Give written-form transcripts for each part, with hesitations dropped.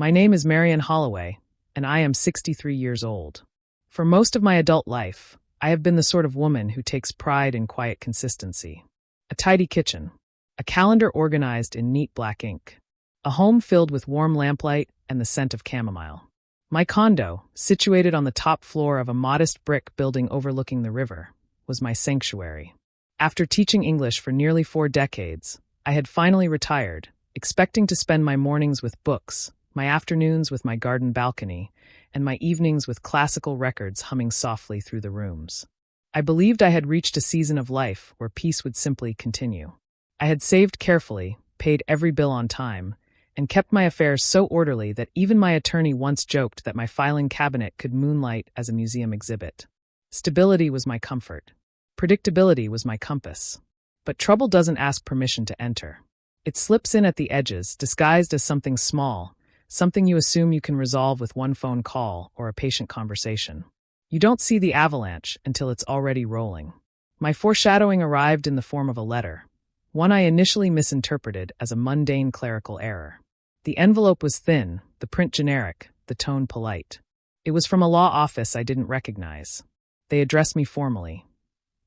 My name is Marian Holloway, and I am 63 years old. For most of my adult life, I have been the sort of woman who takes pride in quiet consistency. A tidy kitchen, a calendar organized in neat black ink, a home filled with warm lamplight and the scent of chamomile. My condo, situated on the top floor of a modest brick building overlooking the river, was my sanctuary. After teaching English for nearly 4 decades, I had finally retired, expecting to spend my mornings with books, my afternoons with my garden balcony, and my evenings with classical records humming softly through the rooms. I believed I had reached a season of life where peace would simply continue. I had saved carefully, paid every bill on time, and kept my affairs so orderly that even my attorney once joked that my filing cabinet could moonlight as a museum exhibit. Stability was my comfort. Predictability was my compass. But trouble doesn't ask permission to enter. It slips in at the edges, disguised as something small, something you assume you can resolve with one phone call or a patient conversation. You don't see the avalanche until it's already rolling. My foreshadowing arrived in the form of a letter, one I initially misinterpreted as a mundane clerical error. The envelope was thin, the print generic, the tone polite. It was from a law office I didn't recognize. They addressed me formally.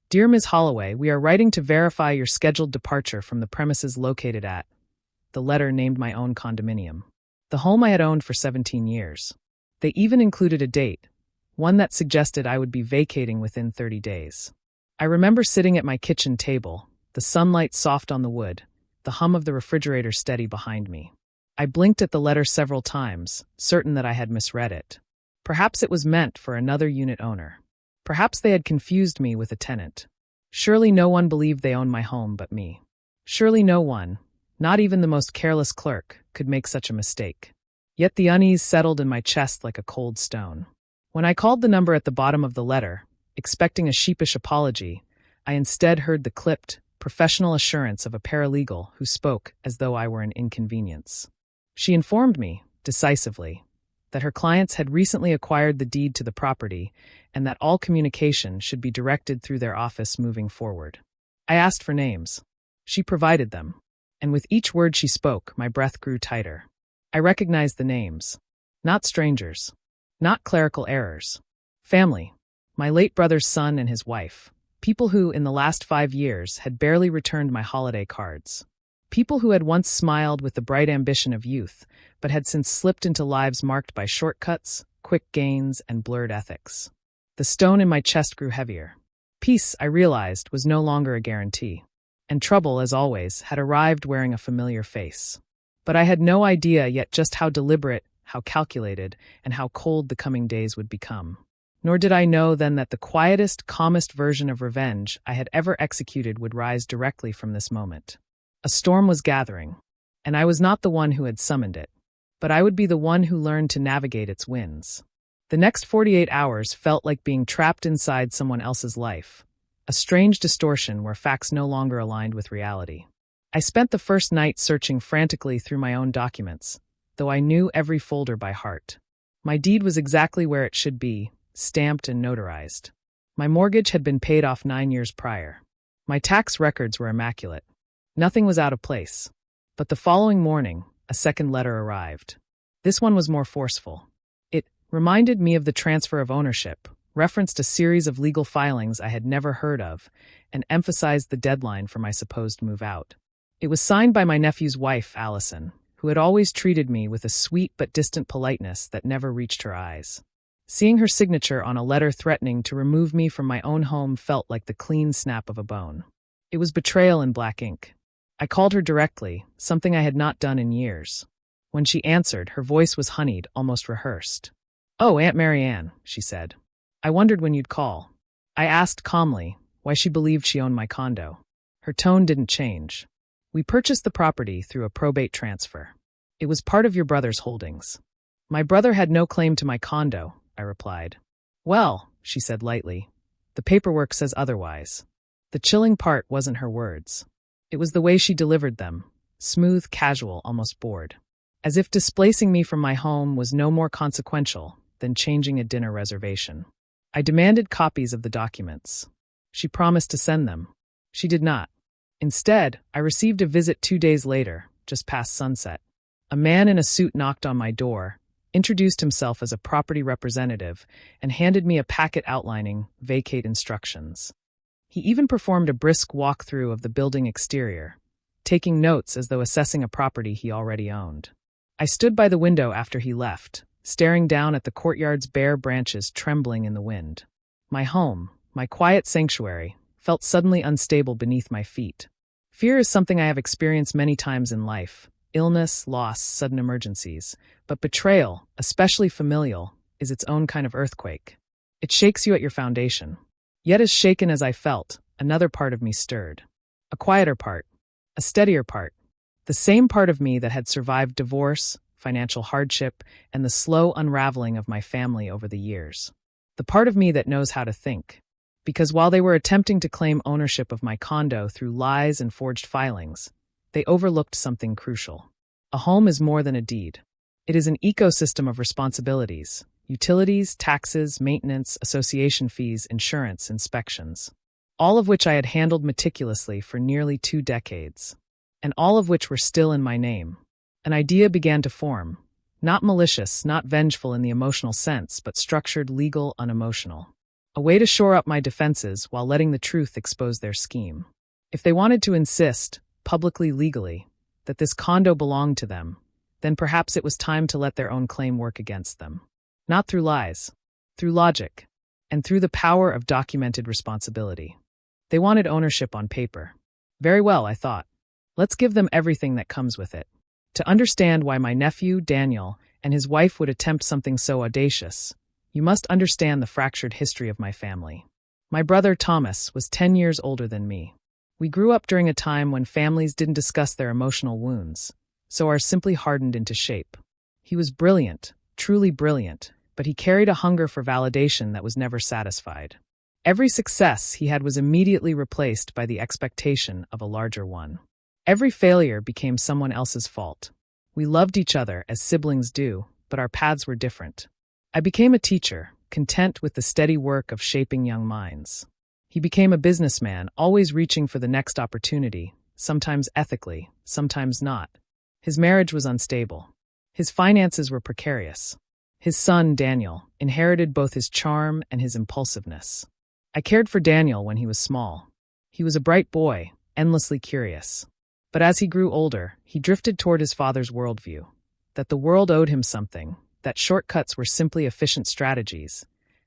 Dear Ms. Holloway, we are writing to verify your scheduled departure from the premises located at. The letter named my own condominium, the home I had owned for 17 years. They even included a date, one that suggested I would be vacating within 30 days. I remember sitting at my kitchen table, the sunlight soft on the wood, the hum of the refrigerator steady behind me. I blinked at the letter several times, certain that I had misread it. Perhaps it was meant for another unit owner. Perhaps they had confused me with a tenant. Surely no one believed they owned my home but me. Surely no one, not even the most careless clerk, could make such a mistake. Yet the unease settled in my chest like a cold stone. When I called the number at the bottom of the letter, expecting a sheepish apology, I instead heard the clipped, professional assurance of a paralegal who spoke as though I were an inconvenience. She informed me, decisively, that her clients had recently acquired the deed to the property and that all communication should be directed through their office moving forward. I asked for names. She provided them, and with each word she spoke, my breath grew tighter. I recognized the names. Not strangers. Not clerical errors. Family. My late brother's son and his wife. People who, in the last 5 years, had barely returned my holiday cards. People who had once smiled with the bright ambition of youth, but had since slipped into lives marked by shortcuts, quick gains, and blurred ethics. The stone in my chest grew heavier. Peace, I realized, was no longer a guarantee. And trouble, as always, had arrived wearing a familiar face. But I had no idea yet just how deliberate, how calculated, and how cold the coming days would become. Nor did I know then that the quietest, calmest version of revenge I had ever executed would rise directly from this moment. A storm was gathering, and I was not the one who had summoned it, but I would be the one who learned to navigate its winds. The next 48 hours felt like being trapped inside someone else's life, a strange distortion where facts no longer aligned with reality. I spent the first night searching frantically through my own documents, though I knew every folder by heart. My deed was exactly where it should be, stamped and notarized. My mortgage had been paid off 9 years prior. My tax records were immaculate. Nothing was out of place. But the following morning, a second letter arrived. This one was more forceful. It reminded me of the transfer of ownership, referenced a series of legal filings I had never heard of, and emphasized the deadline for my supposed move out. It was signed by my nephew's wife, Allison, who had always treated me with a sweet but distant politeness that never reached her eyes. Seeing her signature on a letter threatening to remove me from my own home felt like the clean snap of a bone. It was betrayal in black ink. I called her directly, something I had not done in years. When she answered, her voice was honeyed, almost rehearsed. "Oh, Aunt Marianne," she said. "I wondered when you'd call." I asked calmly why she believed she owned my condo. Her tone didn't change. "We purchased the property through a probate transfer. It was part of your brother's holdings." "My brother had no claim to my condo," I replied. "Well," she said lightly, "the paperwork says otherwise." The chilling part wasn't her words. It was the way she delivered them, smooth, casual, almost bored. As if displacing me from my home was no more consequential than changing a dinner reservation. I demanded copies of the documents. She promised to send them. She did not. Instead, I received a visit 2 days later, just past sunset. A man in a suit knocked on my door, introduced himself as a property representative, and handed me a packet outlining vacate instructions. He even performed a brisk walkthrough of the building exterior, taking notes as though assessing a property he already owned. I stood by the window after he left, staring down at the courtyard's bare branches trembling in the wind. My home, my quiet sanctuary, felt suddenly unstable beneath my feet. Fear is something I have experienced many times in life: illness, loss, sudden emergencies. But betrayal, especially familial, is its own kind of earthquake. It shakes you at your foundation. Yet as shaken as I felt, another part of me stirred. A quieter part, a steadier part, the same part of me that had survived divorce, financial hardship, and the slow unraveling of my family over the years. The part of me that knows how to think. Because while they were attempting to claim ownership of my condo through lies and forged filings, they overlooked something crucial. A home is more than a deed. It is an ecosystem of responsibilities: utilities, taxes, maintenance, association fees, insurance, inspections. All of which I had handled meticulously for nearly 2 decades. And all of which were still in my name. An idea began to form. Not malicious, not vengeful in the emotional sense, but structured, legal, unemotional. A way to shore up my defenses while letting the truth expose their scheme. If they wanted to insist, publicly, legally, that this condo belonged to them, then perhaps it was time to let their own claim work against them. Not through lies, through logic, and through the power of documented responsibility. They wanted ownership on paper. Very well, I thought. Let's give them everything that comes with it. To understand why my nephew, Daniel, and his wife would attempt something so audacious, you must understand the fractured history of my family. My brother, Thomas, was 10 years older than me. We grew up during a time when families didn't discuss their emotional wounds, so ours simply hardened into shape. He was brilliant, truly brilliant, but he carried a hunger for validation that was never satisfied. Every success he had was immediately replaced by the expectation of a larger one. Every failure became someone else's fault. We loved each other as siblings do, but our paths were different. I became a teacher, content with the steady work of shaping young minds. He became a businessman, always reaching for the next opportunity, sometimes ethically, sometimes not. His marriage was unstable. His finances were precarious. His son, Daniel, inherited both his charm and his impulsiveness. I cared for Daniel when he was small. He was a bright boy, endlessly curious. But as he grew older, he drifted toward his father's worldview, that the world owed him something, that shortcuts were simply efficient strategies,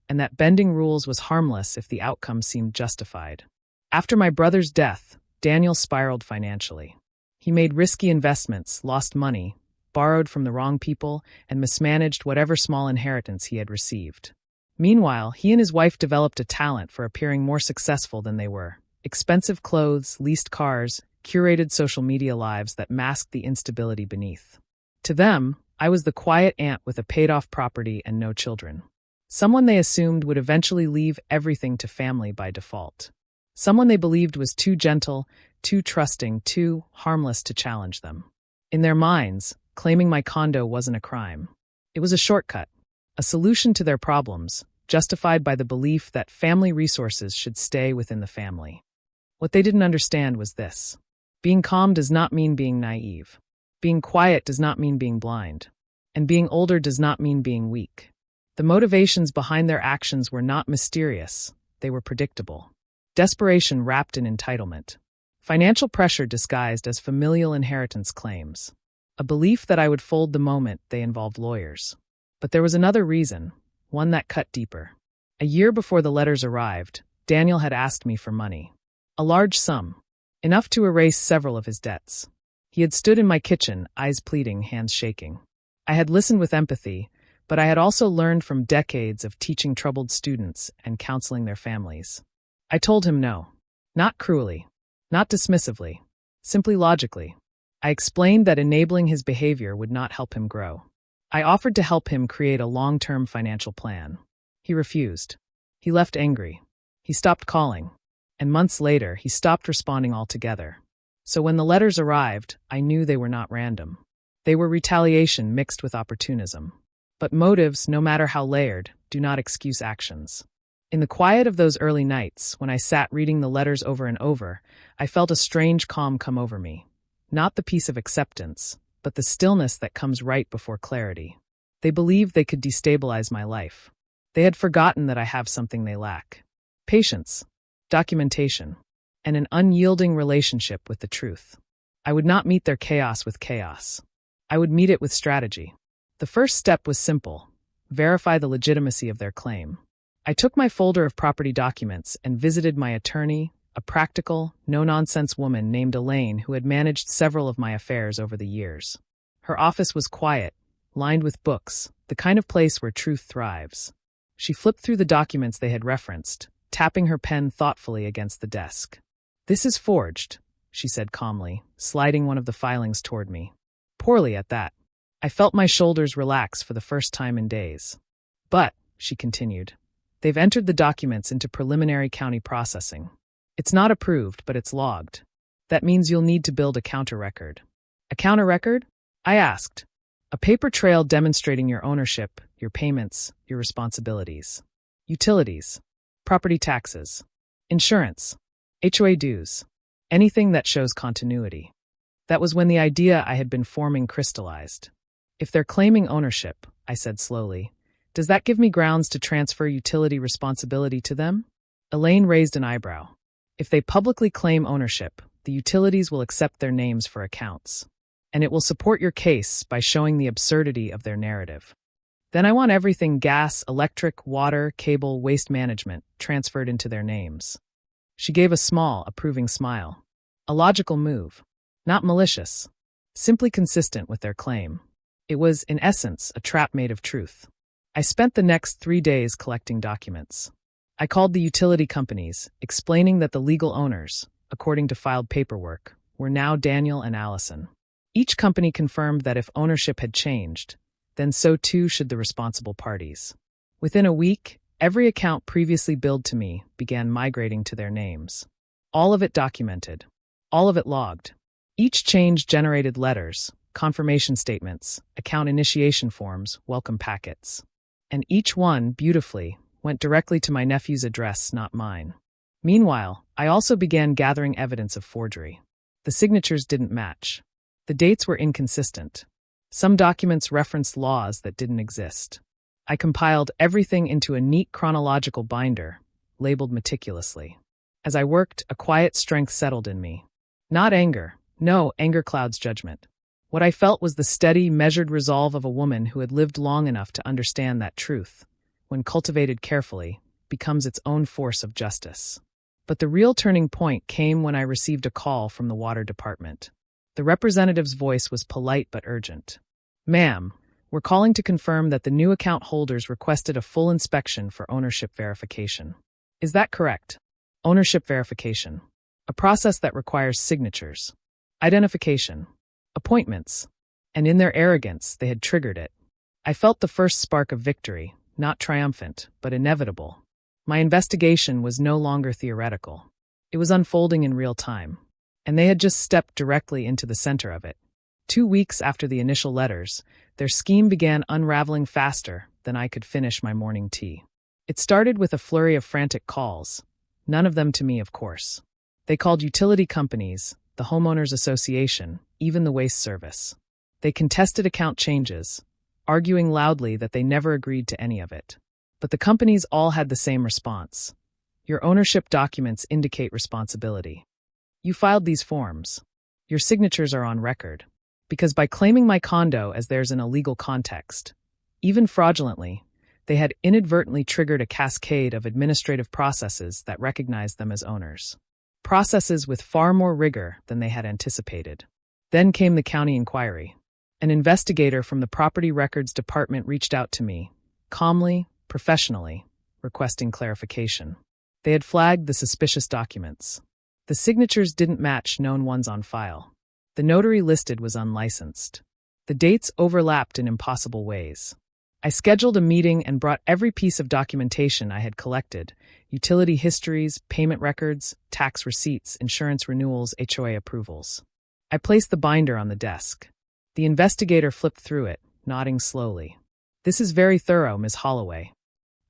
and that bending rules was harmless if the outcome seemed justified. After my brother's death, Daniel spiraled financially. He made risky investments, lost money, borrowed from the wrong people, and mismanaged whatever small inheritance he had received. Meanwhile, he and his wife developed a talent for appearing more successful than they were. Expensive clothes, leased cars, curated social media lives that masked the instability beneath. To them, I was the quiet aunt with a paid-off property and no children. Someone they assumed would eventually leave everything to family by default. Someone they believed was too gentle, too trusting, too harmless to challenge them. In their minds, claiming my condo wasn't a crime. It was a shortcut, a solution to their problems, justified by the belief that family resources should stay within the family. What they didn't understand was this. Being calm does not mean being naive. Being quiet does not mean being blind. And being older does not mean being weak. The motivations behind their actions were not mysterious, they were predictable. Desperation wrapped in entitlement. Financial pressure disguised as familial inheritance claims. A belief that I would fold the moment they involved lawyers. But there was another reason, one that cut deeper. A year before the letters arrived, Daniel had asked me for money. A large sum. Enough to erase several of his debts. He had stood in my kitchen, eyes pleading, hands shaking. I had listened with empathy, but I had also learned from decades of teaching troubled students and counseling their families. I told him no. Not cruelly. Not dismissively. Simply logically. I explained that enabling his behavior would not help him grow. I offered to help him create a long-term financial plan. He refused. He left angry. He stopped calling. And months later, he stopped responding altogether. So when the letters arrived, I knew they were not random. They were retaliation mixed with opportunism. But motives, no matter how layered, do not excuse actions. In the quiet of those early nights, when I sat reading the letters over and over, I felt a strange calm come over me. Not the peace of acceptance, but the stillness that comes right before clarity. They believed they could destabilize my life. They had forgotten that I have something they lack: patience, documentation, and an unyielding relationship with the truth. I would not meet their chaos with chaos. I would meet it with strategy. The first step was simple: verify the legitimacy of their claim. I took my folder of property documents and visited my attorney, a practical, no-nonsense woman named Elaine who had managed several of my affairs over the years. Her office was quiet, lined with books, the kind of place where truth thrives. She flipped through the documents they had referenced, tapping her pen thoughtfully against the desk. "This is forged," she said calmly, sliding one of the filings toward me. Poorly at that. I felt my shoulders relax for the first time in days. "But," she continued, "they've entered the documents into preliminary county processing. It's not approved, but it's logged. That means you'll need to build a counter-record." "A counter-record?" I asked. "A paper trail demonstrating your ownership, your payments, your responsibilities. Utilities, property taxes, insurance, HOA dues, anything that shows continuity." That was when the idea I had been forming crystallized. "If they're claiming ownership," I said slowly, "does that give me grounds to transfer utility responsibility to them?" Elaine raised an eyebrow. "If they publicly claim ownership, the utilities will accept their names for accounts. And it will support your case by showing the absurdity of their narrative. Then I want everything gas, electric, water, cable, waste management transferred into their names." She gave a small, approving smile. A logical move. Not malicious. Simply consistent with their claim. It was, in essence, a trap made of truth. I spent the next 3 days collecting documents. I called the utility companies, explaining that the legal owners, according to filed paperwork, were now Daniel and Allison. Each company confirmed that if ownership had changed, then so too should the responsible parties. Within a week, every account previously billed to me began migrating to their names. All of it documented. All of it logged. Each change generated letters, confirmation statements, account initiation forms, welcome packets. And each one, beautifully, went directly to my nephew's address, not mine. Meanwhile, I also began gathering evidence of forgery. The signatures didn't match. The dates were inconsistent. Some documents referenced laws that didn't exist. I compiled everything into a neat chronological binder, labeled meticulously. As I worked, a quiet strength settled in me. Not anger. No, anger clouds judgment. What I felt was the steady, measured resolve of a woman who had lived long enough to understand that truth, when cultivated carefully, becomes its own force of justice. But the real turning point came when I received a call from the water department. The representative's voice was polite but urgent. "Ma'am, we're calling to confirm that the new account holders requested a full inspection for ownership verification." "Is that correct?" Ownership verification. A process that requires signatures, identification, appointments, and in their arrogance, they had triggered it. I felt the first spark of victory, not triumphant, but inevitable. My investigation was no longer theoretical. It was unfolding in real time, and they had just stepped directly into the center of it. 2 weeks after the initial letters, their scheme began unraveling faster than I could finish my morning tea. It started with a flurry of frantic calls, none of them to me, of course. They called utility companies, the homeowners association, even the waste service. They contested account changes, arguing loudly that they never agreed to any of it. But the companies all had the same response. "Your ownership documents indicate responsibility. You filed these forms. Your signatures are on record." Because by claiming my condo as theirs in a legal context, even fraudulently, they had inadvertently triggered a cascade of administrative processes that recognized them as owners. Processes with far more rigor than they had anticipated. Then came the county inquiry. An investigator from the Property Records Department reached out to me, calmly, professionally, requesting clarification. They had flagged the suspicious documents. The signatures didn't match known ones on file. The notary listed was unlicensed. The dates overlapped in impossible ways. I scheduled a meeting and brought every piece of documentation I had collected: utility histories, payment records, tax receipts, insurance renewals, HOA approvals. I placed the binder on the desk. The investigator flipped through it, nodding slowly. "This is very thorough, Ms. Holloway."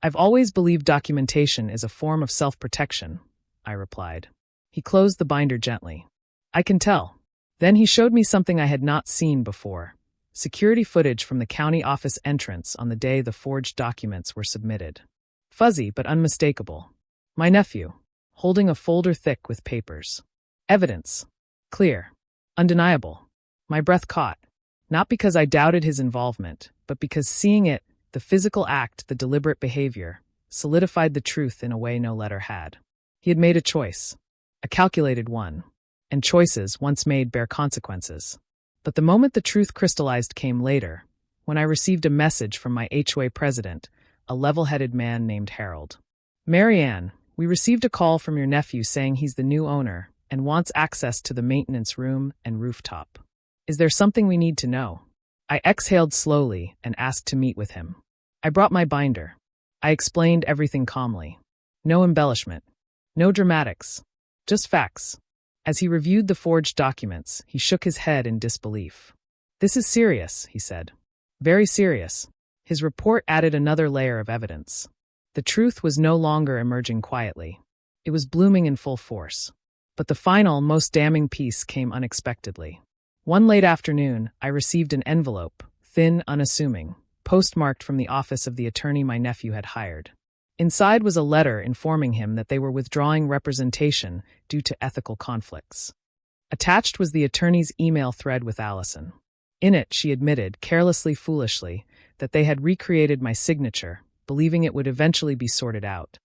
"I've always believed documentation is a form of self-protection," I replied. He closed the binder gently. "I can tell. Then he showed me something I had not seen before: security footage from the county office entrance on the day the forged documents were submitted. Fuzzy but unmistakable. My nephew, holding a folder thick with papers. Evidence. Clear. Undeniable. My breath caught. Not because I doubted his involvement, but because seeing it, the physical act, the deliberate behavior, solidified the truth in a way no letter had. He had made a choice. A calculated one. And choices, once made, bear consequences. But the moment the truth crystallized came later, when I received a message from my HOA president, a level-headed man named Harold. Marianne, we received a call from your nephew saying he's the new owner and wants access to the maintenance room and rooftop. Is there something we need to know? I exhaled slowly and asked to meet with him. I brought my binder. I explained everything calmly. No embellishment. No dramatics. Just facts. As he reviewed the forged documents, he shook his head in disbelief. This is serious, he said. Very serious. His report added another layer of evidence. The truth was no longer emerging quietly. It was blooming in full force. But the final, most damning piece came unexpectedly. One late afternoon, I received an envelope, thin, unassuming, postmarked from the office of the attorney my nephew had hired. Inside was a letter informing him that they were withdrawing representation due to ethical conflicts. Attached was the attorney's email thread with Allison. In it, she admitted, carelessly, foolishly, that they had recreated my signature, believing it would eventually be sorted out.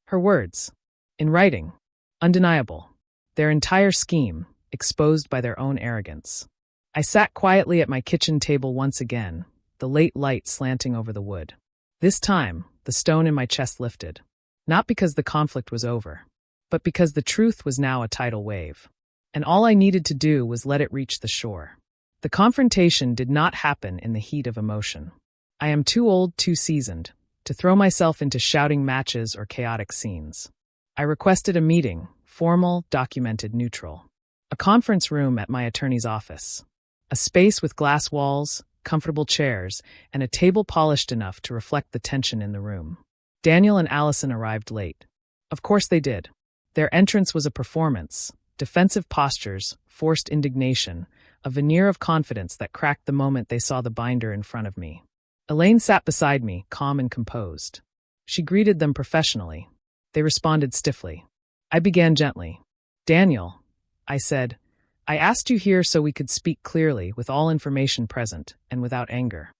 Her words. In writing. Undeniable. Their entire scheme, exposed by their own arrogance. I sat quietly at my kitchen table once again, the late light slanting over the wood. This time, the stone in my chest lifted. Not because the conflict was over, but because the truth was now a tidal wave. And all I needed to do was let it reach the shore. The confrontation did not happen in the heat of emotion. I am too old, too seasoned, to throw myself into shouting matches or chaotic scenes. I requested a meeting, formal, documented, neutral. A conference room at my attorney's office. A space with glass walls, comfortable chairs, and a table polished enough to reflect the tension in the room. Daniel and Allison arrived late. Of course they did. Their entrance was a performance, defensive postures, forced indignation, a veneer of confidence that cracked the moment they saw the binder in front of me. Elaine sat beside me, calm and composed. She greeted them professionally. They responded stiffly. I began gently. Daniel, I said, I asked you here so we could speak clearly with all information present and without anger.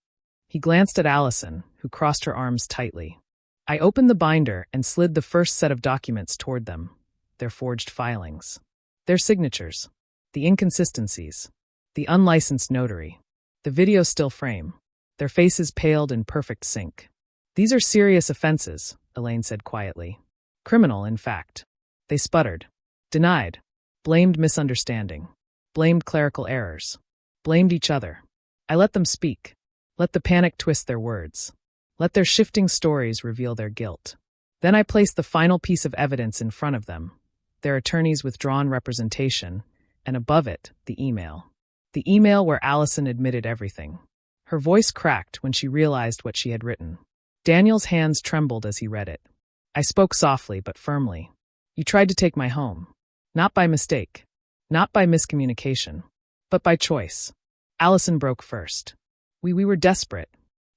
He glanced at Allison, who crossed her arms tightly. I opened the binder and slid the first set of documents toward them, their forged filings. Their signatures, the inconsistencies, the unlicensed notary, the video still frame. Their faces paled in perfect sync. These are serious offenses, Elaine said quietly. Criminal, in fact. They sputtered. Denied. Blamed misunderstanding. Blamed clerical errors. Blamed each other. I let them speak. Let the panic twist their words. Let their shifting stories reveal their guilt. Then I placed the final piece of evidence in front of them, their attorney's withdrawn representation, and above it, the email. The email where Allison admitted everything. Her voice cracked when she realized what she had written. Daniel's hands trembled as he read it. I spoke softly but firmly. You tried to take my home. Not by mistake. Not by miscommunication. But by choice. Allison broke first. We were desperate.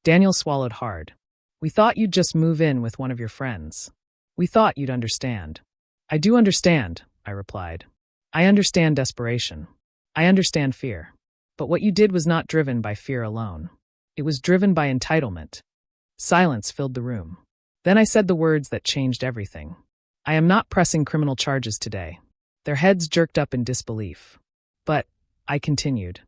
Daniel swallowed hard. We thought you'd just move in with one of your friends. We thought you'd understand. I do understand, I replied. I understand desperation. I understand fear. But what you did was not driven by fear alone. It was driven by entitlement. Silence filled the room. Then I said the words that changed everything. I am not pressing criminal charges today. Their heads jerked up in disbelief. But, I continued,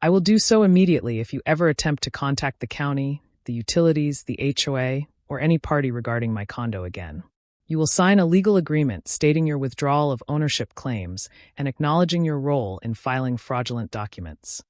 I will do so immediately if you ever attempt to contact the county, the utilities, the HOA, or any party regarding my condo again. You will sign a legal agreement stating your withdrawal of ownership claims and acknowledging your role in filing fraudulent documents.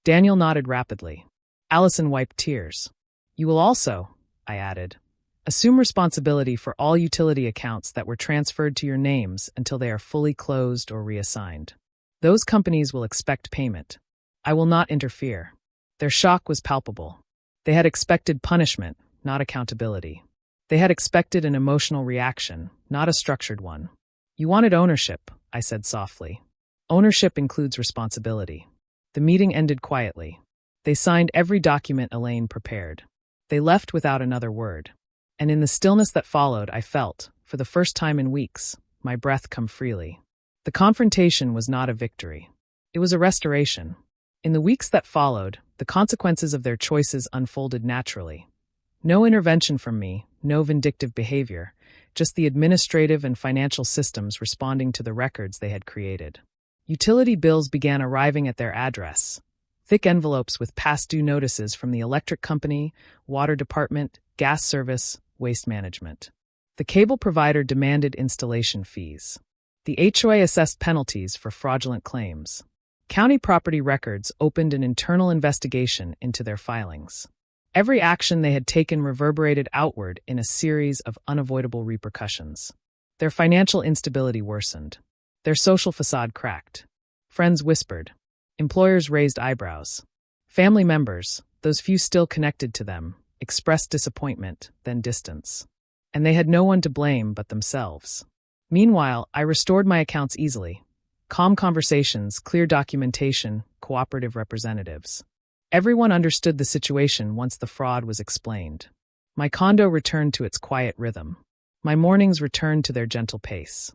Daniel nodded rapidly. Allison wiped tears. You will also, I added, assume responsibility for all utility accounts that were transferred to your names until they are fully closed or reassigned. Those companies will expect payment. I will not interfere. Their shock was palpable. They had expected punishment, not accountability. They had expected an emotional reaction, not a structured one. You wanted ownership, I said softly. Ownership includes responsibility. The meeting ended quietly. They signed every document Elaine prepared. They left without another word. And in the stillness that followed, I felt, for the first time in weeks, my breath come freely. The confrontation was not a victory. It was a restoration. In the weeks that followed, the consequences of their choices unfolded naturally. No intervention from me, no vindictive behavior, just the administrative and financial systems responding to the records they had created. Utility bills began arriving at their address. Thick envelopes with past due notices from the electric company, water department, gas service, waste management. The cable provider demanded installation fees. The HOA assessed penalties for fraudulent claims. County property records opened an internal investigation into their filings. Every action they had taken reverberated outward in a series of unavoidable repercussions. Their financial instability worsened. Their social facade cracked. Friends whispered. Employers raised eyebrows. Family members, those few still connected to them, expressed disappointment, then distance. And they had no one to blame but themselves. Meanwhile, I restored my accounts easily. Calm conversations, clear documentation, cooperative representatives. Everyone understood the situation once the fraud was explained. My condo returned to its quiet rhythm. My mornings returned to their gentle pace.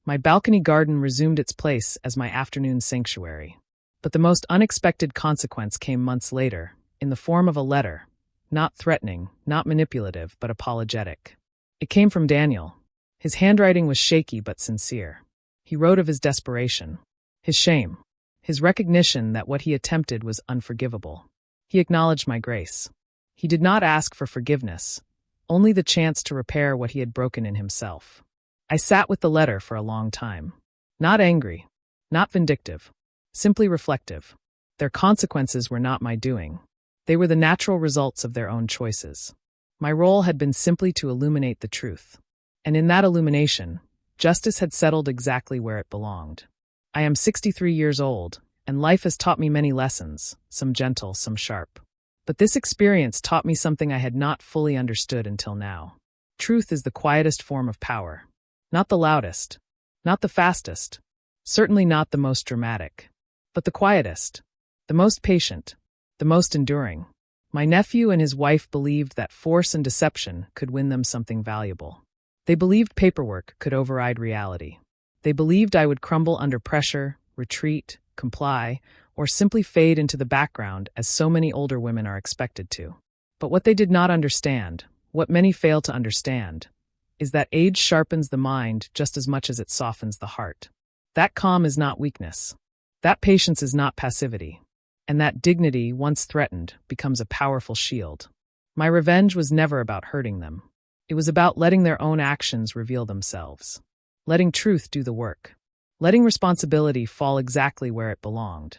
My balcony garden resumed its place as my afternoon sanctuary. But the most unexpected consequence came months later, in the form of a letter, not threatening, not manipulative, but apologetic. It came from Daniel. His handwriting was shaky but sincere. He wrote of his desperation, his shame, his recognition that what he attempted was unforgivable. He acknowledged my grace. He did not ask for forgiveness, only the chance to repair what he had broken in himself. I sat with the letter for a long time. Not angry, not vindictive, simply reflective. Their consequences were not my doing. They were the natural results of their own choices. My role had been simply to illuminate the truth. And in that illumination, justice had settled exactly where it belonged. I am 63 years old, and life has taught me many lessons, some gentle, some sharp. But this experience taught me something I had not fully understood until now. Truth is the quietest form of power. Not the loudest, not the fastest, certainly not the most dramatic, but the quietest, the most patient, the most enduring. My nephew and his wife believed that force and deception could win them something valuable. They believed paperwork could override reality. They believed I would crumble under pressure, retreat, comply, or simply fade into the background as so many older women are expected to. But what they did not understand, what many fail to understand, is that age sharpens the mind just as much as it softens the heart. That calm is not weakness. That patience is not passivity. And that dignity, once threatened, becomes a powerful shield. My revenge was never about hurting them. It was about letting their own actions reveal themselves. Letting truth do the work. Letting responsibility fall exactly where it belonged.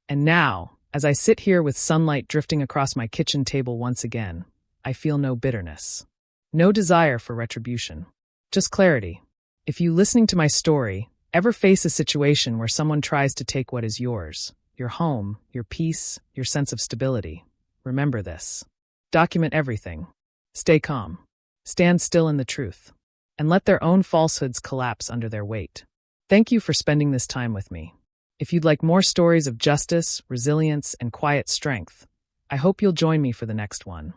And now, as I sit here with sunlight drifting across my kitchen table once again, I feel no bitterness. No desire for retribution. Just clarity. If you, listening to my story, ever face a situation where someone tries to take what is yours, your home, your peace, your sense of stability, remember this. Document everything. Stay calm. Stand still in the truth. And let their own falsehoods collapse under their weight. Thank you for spending this time with me. If you'd like more stories of justice, resilience, and quiet strength, I hope you'll join me for the next one.